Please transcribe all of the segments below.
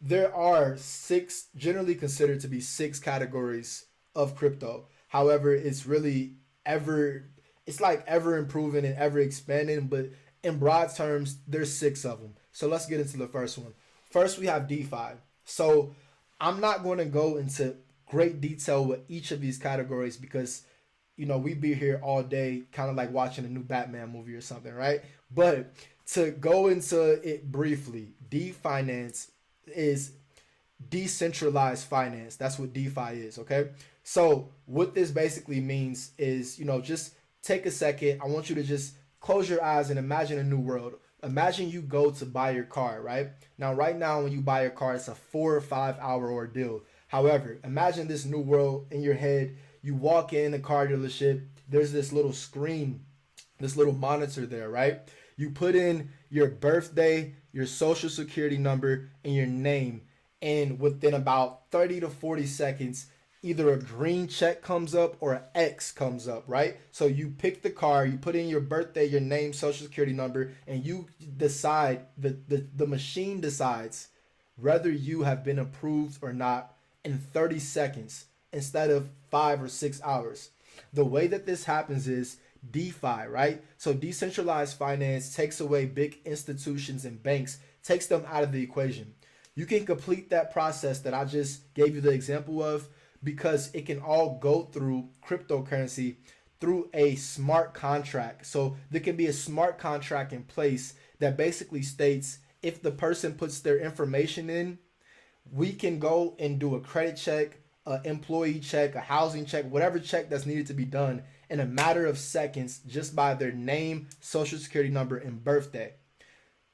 there are six, generally considered to be six categories of crypto. However, it's really ever, it's like ever improving and ever expanding. But in broad terms, there's six of them. So let's get into the first one. First, we have DeFi. So I'm not going to go into great detail with each of these categories because we'd be here all day, kind of like watching a new Batman movie or something, right? But to go into it briefly, DeFinance is decentralized finance. That's what DeFi is, okay? So what this basically means is, just take a second. I want you to just close your eyes and imagine a new world. Imagine you go to buy your car, right? Now, right now, when you buy your car, it's a 4 or 5 hour ordeal. However, imagine this new world in your head. You walk in a car dealership, there's this little screen, this little monitor there, right? You put in your birthday, your social security number, and your name. And within about 30 to 40 seconds, either a green check comes up or an X comes up, right? So you pick the car, you put in your birthday, your name, social security number, and you decide, the machine decides whether you have been approved or not in 30 seconds instead of 5 or 6 hours. The way that this happens is DeFi, right? So decentralized finance takes away big institutions and banks, takes them out of the equation. You can complete that process that I just gave you the example of because it can all go through cryptocurrency through a smart contract. So there can be a smart contract in place that basically states if the person puts their information in, we can go and do a credit check, an employee check, a housing check, whatever check that's needed to be done in a matter of seconds just by their name, social security number, and birthday.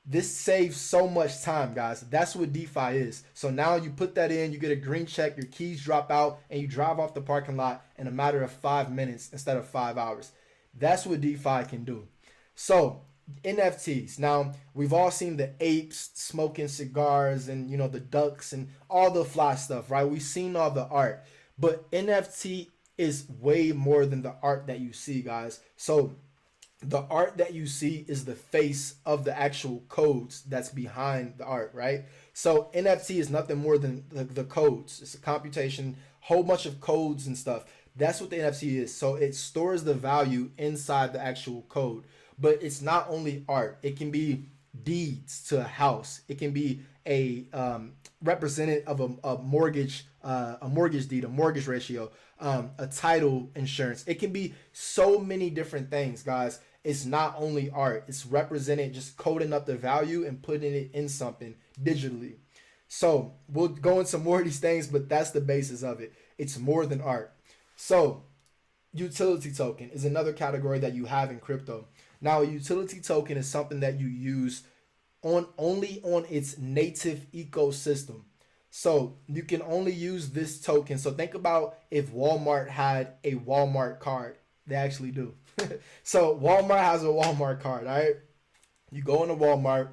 This saves so much time, guys. That's what DeFi is. So now you put that in, you get a green check, your keys drop out, and you drive off the parking lot in a matter of 5 minutes instead of 5 hours. That's what DeFi can do. So NFTs. Now, we've all seen the apes smoking cigars and, the ducks and all the fly stuff, right? We've seen all the art. But NFT is way more than the art that you see, guys. So the art that you see is the face of the actual codes that's behind the art, right? So NFT is nothing more than the codes. It's a computation, whole bunch of codes and stuff. That's what the NFT is. So it stores the value inside the actual code. But it's not only art. It can be deeds to a house. It can be a representative of a mortgage deed, a mortgage ratio, a title insurance. It can be so many different things, guys. It's not only art. It's represented, just coding up the value and putting it in something digitally. So we'll go into more of these things, but that's the basis of it. It's more than art. So utility token is another category that you have in crypto. Now, a utility token is something that you use only on its native ecosystem. So you can only use this token. So think about if Walmart had a Walmart card. They actually do. So Walmart has a Walmart card, all right? You go into Walmart.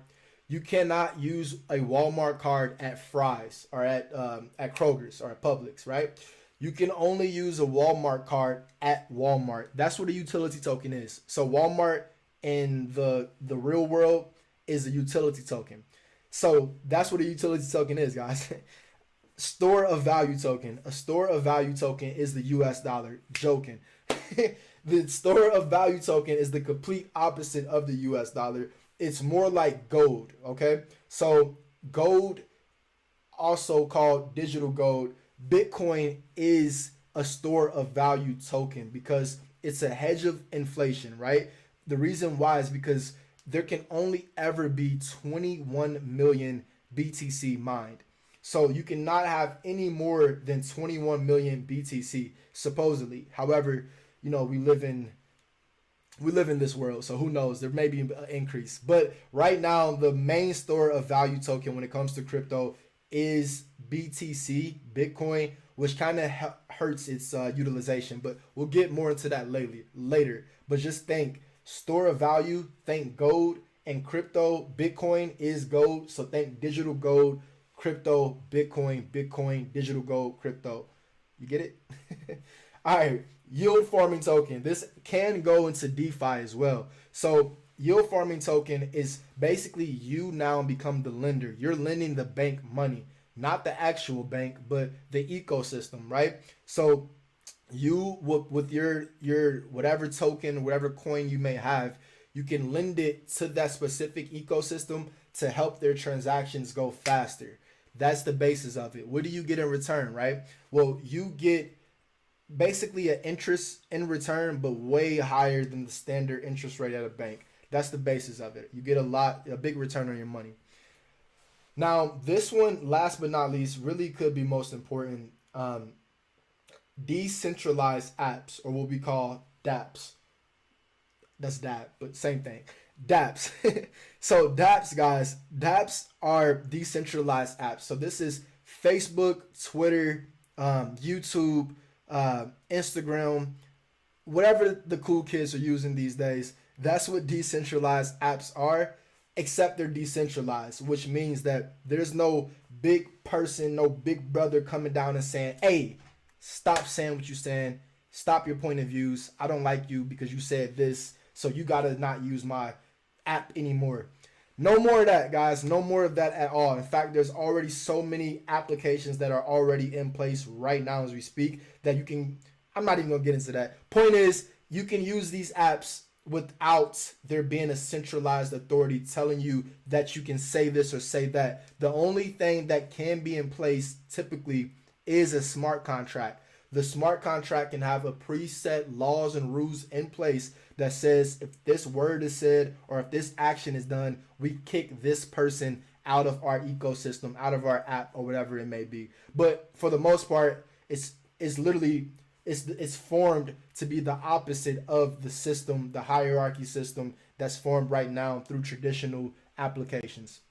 You cannot use a Walmart card at Fry's or at Kroger's or at Publix, right? You can only use a Walmart card at Walmart. That's what a utility token is. So Walmart in the real world is a utility token. So that's what a utility token is, guys. Store of value token. A store of value token is the US dollar. Joking. The store of value token is the complete opposite of the US dollar. It's more like gold, okay? So gold, also called digital gold, Bitcoin is a store of value token because it's a hedge of inflation, right? The reason why is because there can only ever be 21 million BTC mined. So you cannot have any more than 21 million BTC supposedly. However, we live in this world, so who knows? There may be an increase. But right now, the main store of value token when it comes to crypto is BTC, Bitcoin, which kind of hurts its utilization. But we'll get more into that later. But just think, store of value, think gold, and crypto. Bitcoin is gold, so think digital gold, crypto, Bitcoin, digital gold, crypto. You get it? All right, yield farming token. This can go into DeFi as well. So yield farming token is basically you now become the lender. You're lending the bank money. not the actual bank, but the ecosystem, right? So you with your whatever token, whatever coin you may have, you can lend it to that specific ecosystem to help their transactions go faster. That's the basis of it. What do you get in return, right? Well, you get basically an interest in return, but way higher than the standard interest rate at a bank. That's the basis of it. You get a big return on your money. Now, this one, last but not least, really could be most important. Decentralized apps, or what we call DApps. That's DApp, but same thing. DApps. So DApps, guys, DApps are decentralized apps. So this is Facebook, Twitter, YouTube, Instagram, whatever the cool kids are using these days. That's what decentralized apps are, except they're decentralized, which means that there's no big person, no big brother coming down and saying, hey, stop saying what you're saying. Stop your point of views. I don't like you because you said this, so you gotta not use my app anymore. No more of that, guys. No more of that at all. In fact, there's already so many applications that are already in place right now as we speak that you can. I'm not even gonna get into that. Point is, you can use these apps without there being a centralized authority telling you that you can say this or say that. The only thing that can be in place typically is a smart contract. The smart contract can have a preset laws and rules in place that says if this word is said or if this action is done, we kick this person out of our ecosystem, out of our app, or whatever it may be. But for the most part, it's literally it's formed to be the opposite of the system, the hierarchy system that's formed right now through traditional applications.